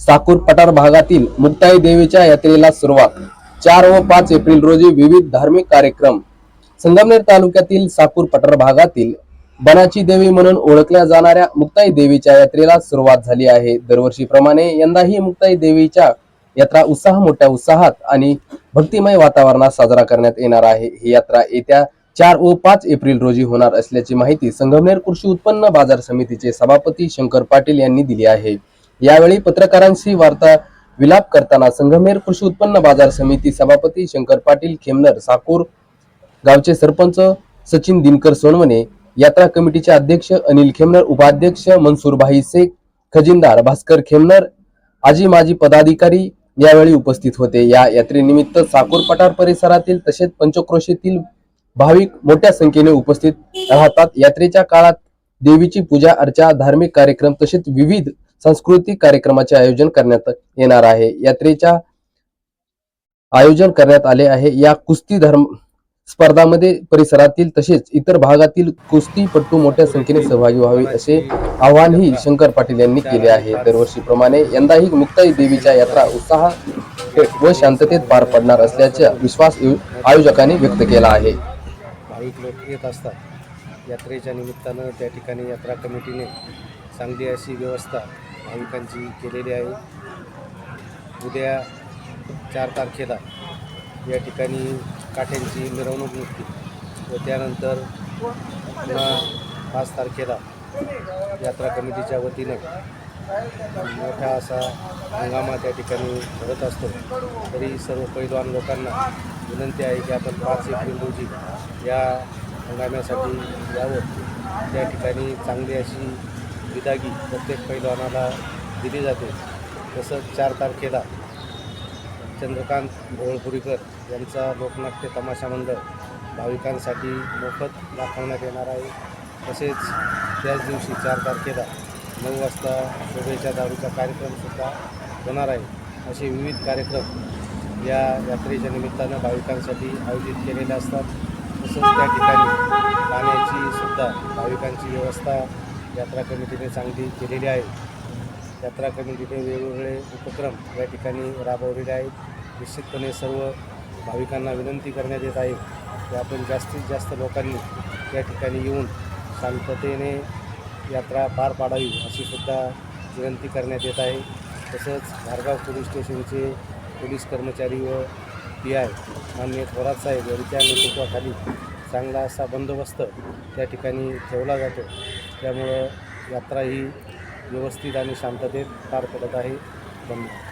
साकूर पठार भागातील मुक्ताई देवीच्या यात्रेला सुरुवात 4 व 5 एप्रिल रोजी विविध धार्मिक कार्यक्रम। संगमनेर तालुक्यातील साकूर पठार भागातील बनाची देवी म्हणून ओळखल्या जाणाऱ्या मुक्ताई देवीच्या यात्रेला सुरुवात झाली आहे। दरवर्षीप्रमाणे यंदाही मुक्ताई देवीच्या यात्रा मोठ्या उत्साहात आणि भक्तिमय वातावरणात साजरा करण्यात येणार आहे। ही यात्रा येत्या 4 व 5 एप्रिल रोजी होणार असल्याची माहिती संगमनेर कृषी उत्पन्न बाजार समितीचे सभापती शंकर पाटील यांनी दिली आहे। यावेळी पत्रकारांशी वार्ता विलाप करताना संगमनेर कृषी उत्पन्न बाजार समिती सभापती शंकर पाटील खेमनर, साकूर गावचे सरपंच सचिन दिनकर सोनवणे, यात्रा कमिटीचे अध्यक्ष अनिल खेमनर, उपाध्यक्ष मनसूर भाई शेख, खजिनदार भास्कर खेमनर, आजी माजी पदाधिकारी यावेळी उपस्थित होते। या यात्रेनिमित्त साकूर पठार परिसरातील तसेच पंचक्रोशीतील भाविक मोठ्या संख्येने उपस्थित राहतात। यात्रेच्या काळात देवीची पूजा अर्चा, धार्मिक कार्यक्रम तसेच विविध सांस्कृतिक कार्यक्रमाचे आयोजन करण्यात येणार आहे। यात्रेच्या आयोजन करण्यात आले आहे। या कुस्ती धर्म स्पर्धामध्ये परिसरातील तसेच इतर भागातील कुस्तीपटू मोठ्या संख्येने सहभागी व्हावे असे आवाहनही शंकर पाटील यांनी केले आहे। दरवर्षीप्रमाणे यंदाही मुक्ताई देवीच्या यात्रा उत्साह व शांततेत पार पडणार असल्याचा विश्वास आयोजकांनी व्यक्त केला आहे। भाविक लोक येत असतात। यात्रेच्या निमित्तानं त्या ठिकाणी यात्रा कमिटीने चांगली अशी व्यवस्था भाविकांची केलेली आहे। उद्या 4 तारखेला या ठिकाणी काठ्यांची मिरवणूक निघते व त्यानंतर पुन्हा 5 तारखेला यात्रा कमिटीच्या वतीनं मोठा असा हंगामा त्या ठिकाणी होत असतो। तरी सर्व पैलवान लोकांना विनंती आहे की आपण 5 एप्रिल रोजी या हंगामासाठी यावं। त्या ठिकाणी चांगली अशी विदागी प्रत्येक पैलवानाला दिली जाते। तसंच 4 तारखेला चंद्रकांत भोळपुरीकर यांचा लोकनाट्य तमाशा मंडळ भाविकांसाठी मोफत दाखवण्यात येणार आहे। तसेच त्याच दिवशी 4 तारखेला 9 वाजता शोभेच्या दारूचा कार्यक्रमसुद्धा होणार आहे। असे विविध कार्यक्रम या यात्रेच्या निमित्तानं भाविकांसाठी आयोजित केलेले असतात। तसंच त्या ठिकाणी पाण्याची सुद्धा भाविकांची व्यवस्था यात्रा कमिटीने चांगली केलेली आहे। यात्रा कमिटीने वेगवेगळे उपक्रम या ठिकाणी राबवलेले आहेत। निश्चितपणे सर्व भाविकांना विनंती करण्यात येत आहे की आपण जास्तीत जास्त लोकांनी या ठिकाणी येऊन शांततेने यात्रा पार पाडावी अशी सुद्धा विनंती करण्यात येत आहे। तसंच घारगाव पोलीस स्टेशनचे पोलीस कर्मचारी व PI माननीय थोरात साहेब यांच्या नेतृत्वाखाली चांगला असा बंदोबस्त त्या ठिकाणी ठेवला जातो। त्यामुळं यात्रा ही व्यवस्थित आणि शांततेत पार पडत आहे। धन्यवाद।